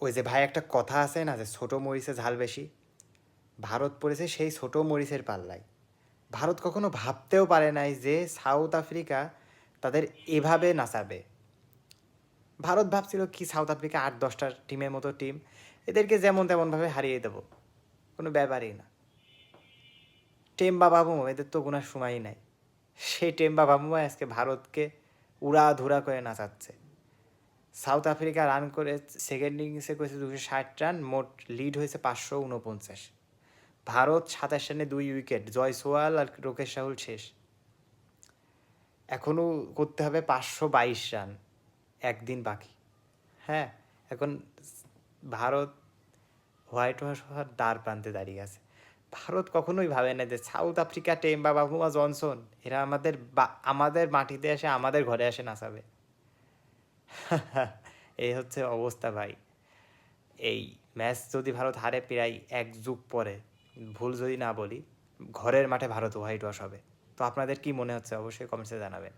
ওই যে ভাই একটা কথা আছে না যে ছোটো মরিচে ঝাল বেশি, ভারত পড়েছে সেই ছোটো মরিচের পাল্লায়। ভারত কখনো ভাবতেও পারে নাই যে সাউথ আফ্রিকা তাদের এভাবে নাচাবে। ভারত ভাবছিল কি সাউথ আফ্রিকা 8-10টা টিমের মতো টিম, এদেরকে যেমন তেমনভাবে হারিয়ে দেবো, কোনো ব্যাপারই না। টেম্বা বাবু এদের তো গোনার সময়ই নাই, সেই টেম্বা বাবু আজকে ভারতকে উড়াধুরা করে নাচাচ্ছে। সাউথ আফ্রিকা রান করে সেকেন্ড ইনিংসে করেছে 260 রান, মোট লিড হয়েছে 549। ভারত 27 রানে 2 উইকেট, জয় সোয়াল আর লোকেশ রাহুল শেষ। এখনও করতে হবে 522 রান, একদিন বাকি। হ্যাঁ, এখন ভারত হোয়াইট ওয়াশ হওয়ার দ্বার প্রান্তে দাঁড়িয়ে আছে। ভারত কখনোই ভাবে না যে সাউথ আফ্রিকা টেম বা বাবুমা জনসন এরা আমাদের মাটিতে এসে আমাদের ঘরে এসে নাচাবে। এই হচ্ছে অবস্থা ভাই। এই ম্যাচ যদি ভারত হারে প্রায় 1 যুগ পরে, ভুল যদি না বলি, ঘরের মাঠে ভারত হোয়াইট ওয়াশ হবে। তো আপনাদের কি মনে হচ্ছে অবশ্যই কমেন্টসে জানাবেন।